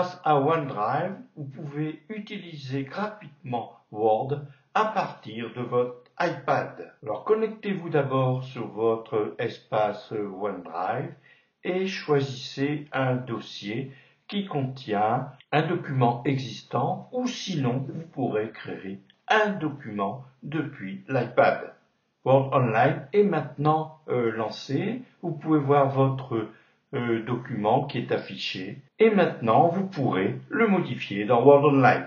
Grâce à OneDrive, vous pouvez utiliser gratuitement Word à partir de votre iPad. Alors connectez-vous d'abord sur votre espace OneDrive et choisissez un dossier qui contient un document existant ou sinon vous pourrez créer un document depuis l'iPad. Word Online est maintenant lancé. Vous pouvez voir votre document qui est affiché et maintenant vous pourrez le modifier dans Word Online.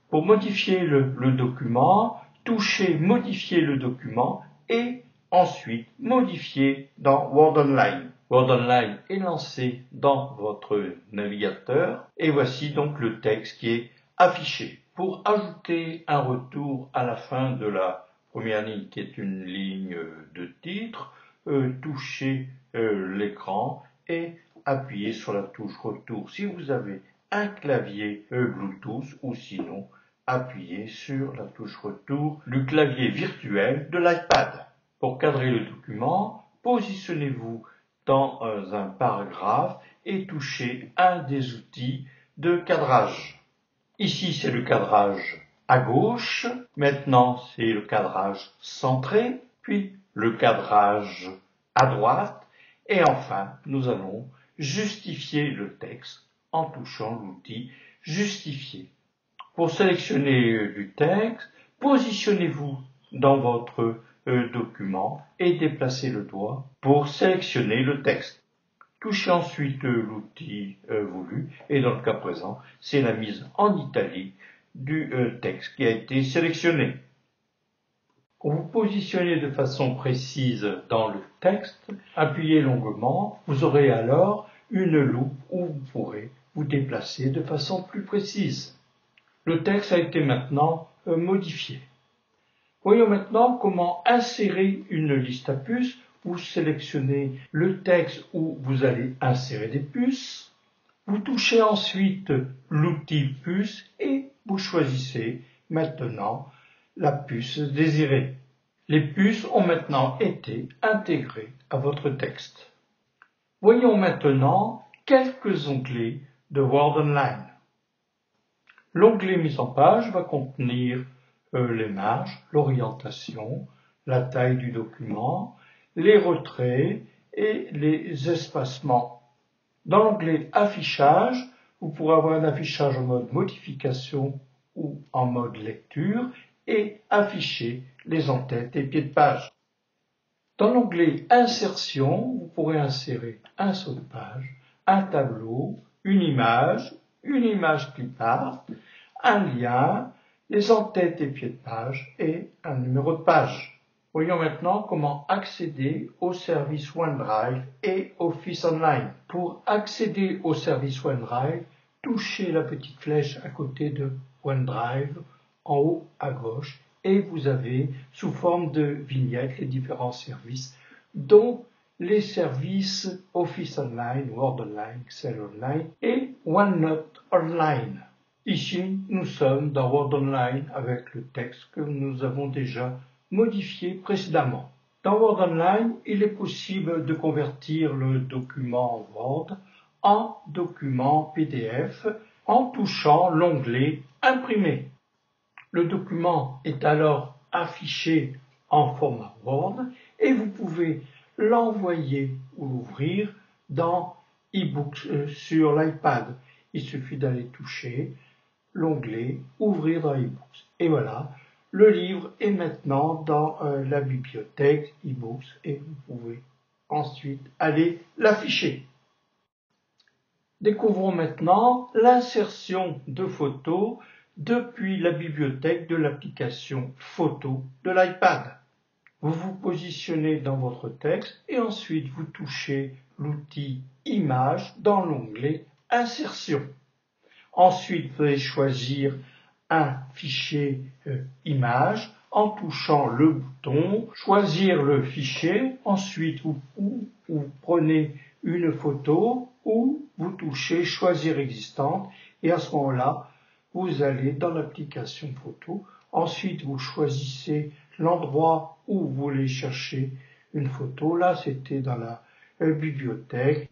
Pour modifier le document, touchez Modifier le document et ensuite modifier dans Word Online. Word Online est lancé dans votre navigateur et voici donc le texte qui est affiché. Pour ajouter un retour à la fin de la première ligne qui est une ligne de titre, touchez l'écran et appuyez sur la touche retour si vous avez un clavier Bluetooth ou sinon appuyez sur la touche retour du clavier virtuel de l'iPad. Pour cadrer le document, positionnez-vous dans un paragraphe et touchez un des outils de cadrage. Ici, c'est le cadrage à gauche. Maintenant, c'est le cadrage centré, puis le cadrage à droite. Et enfin, nous allons justifier le texte en touchant l'outil Justifier. Pour sélectionner du texte, positionnez-vous dans votre document et déplacez le doigt pour sélectionner le texte. Touchez ensuite l'outil voulu et dans le cas présent, c'est la mise en italique du texte qui a été sélectionné. Pour vous positionner de façon précise dans le texte, appuyez longuement, vous aurez alors une loupe où vous pourrez vous déplacer de façon plus précise. Le texte a été maintenant modifié. Voyons maintenant comment insérer une liste à puces. Vous sélectionnez le texte où vous allez insérer des puces. Vous touchez ensuite l'outil puce et vous choisissez maintenant la puce désirée. Les puces ont maintenant été intégrées à votre texte. Voyons maintenant quelques onglets de Word Online. L'onglet Mise en page va contenir les marges, l'orientation, la taille du document, les retraits et les espacements. Dans l'onglet Affichage, vous pourrez avoir un affichage en mode modification ou en mode lecture et afficher les en-têtes et pieds de page. Dans l'onglet Insertion, vous pourrez insérer un saut de page, un tableau, une image clipart, un lien, les en-têtes et pieds de page et un numéro de page. Voyons maintenant comment accéder au service OneDrive et Office Online. Pour accéder au service OneDrive, touchez la petite flèche à côté de OneDrive en haut à gauche et vous avez sous forme de vignette les différents services dont les services Office Online, Word Online, Excel Online et OneNote Online. Ici, nous sommes dans Word Online avec le texte que nous avons déjà modifié précédemment. Dans Word Online, il est possible de convertir le document Word en document PDF en touchant l'onglet Imprimer. Le document est alors affiché en format Word et vous pouvez l'envoyer ou l'ouvrir dans eBooks sur l'iPad. Il suffit d'aller toucher l'onglet Ouvrir dans eBooks. Et voilà, le livre est maintenant dans la bibliothèque eBooks et vous pouvez ensuite aller l'afficher. Découvrons maintenant l'insertion de photos depuis la bibliothèque de l'application Photo de l'iPad. Vous vous positionnez dans votre texte et ensuite vous touchez l'outil Images dans l'onglet Insertion. Ensuite, vous allez choisir un fichier image en touchant le bouton Choisir le fichier. Ensuite, vous prenez une photo ou vous touchez Choisir existante et à ce moment-là, vous allez dans l'application photo. Ensuite, vous choisissez l'endroit où vous voulez chercher une photo. Là, c'était dans la bibliothèque.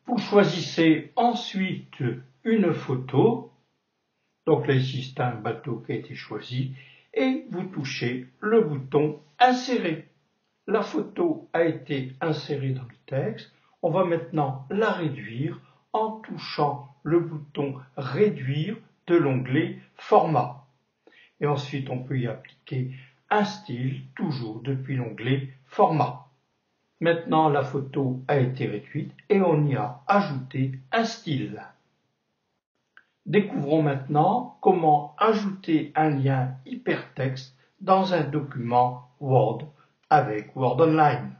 Vous choisissez ensuite une photo. Donc là, ici, c'est un bateau qui a été choisi. Et vous touchez le bouton Insérer. La photo a été insérée dans le texte. On va maintenant la réduire en touchant le bouton Réduire de l'onglet Format. Et ensuite, on peut y appliquer un style, toujours depuis l'onglet Format. Maintenant, la photo a été réduite et on y a ajouté un style. Découvrons maintenant comment ajouter un lien hypertexte dans un document Word avec Word Online.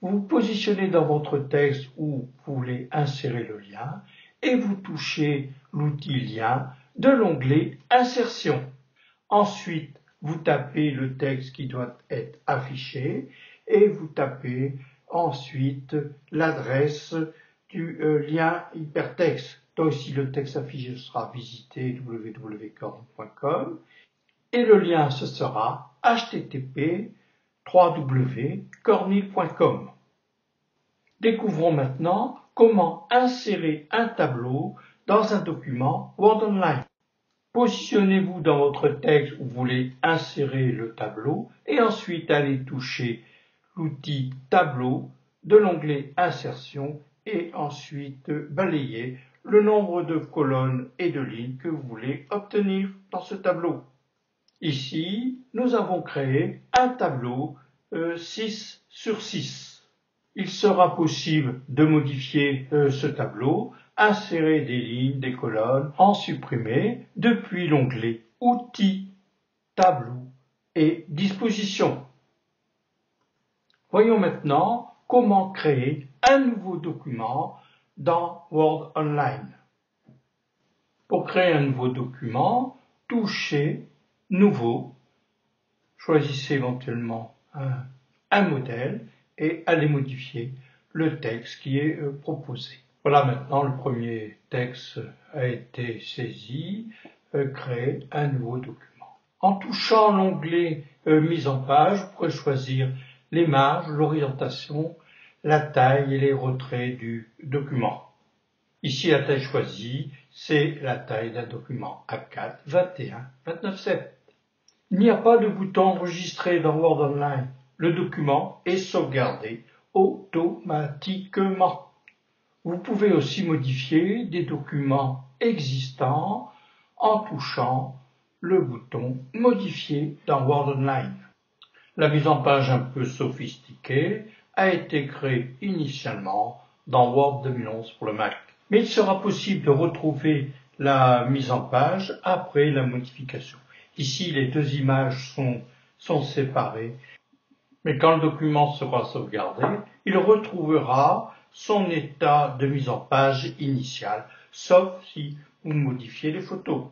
Vous vous positionnez dans votre texte où vous voulez insérer le lien et vous touchez l'outil Lien de l'onglet Insertion. Ensuite, vous tapez le texte qui doit être affiché et vous tapez ensuite l'adresse du lien hypertexte. Donc ici, le texte affiché sera visiter www.cornil.com et le lien ce sera http://www.cornil.com. Découvrons maintenant comment insérer un tableau dans un document Word Online. Positionnez-vous dans votre texte où vous voulez insérer le tableau et ensuite allez toucher l'outil Tableau de l'onglet Insertion et ensuite balayer le nombre de colonnes et de lignes que vous voulez obtenir dans ce tableau. Ici, nous avons créé un tableau 6 sur 6. Il sera possible de modifier ce tableau, insérer des lignes, des colonnes, en supprimer depuis l'onglet Outils, Tableau et Dispositions. Voyons maintenant comment créer un nouveau document dans Word Online. Pour créer un nouveau document, touchez Nouveau, choisissez éventuellement un modèle et allez modifier le texte qui est proposé. Voilà, maintenant le premier texte a été saisi, créer un nouveau document. En touchant l'onglet Mise en page, vous pourrez choisir les marges, l'orientation, la taille et les retraits du document. Ici, la taille choisie, c'est la taille d'un document A4, 21, 29,7. Il n'y a pas de bouton enregistré dans Word Online. Le document est sauvegardé automatiquement. Vous pouvez aussi modifier des documents existants en touchant le bouton Modifier dans Word Online. La mise en page un peu sophistiquée a été créée initialement dans Word 2011 pour le Mac. Mais il sera possible de retrouver la mise en page après la modification. Ici, les deux images sont séparées, mais quand le document sera sauvegardé, il retrouvera son état de mise en page initial, sauf si vous modifiez les photos.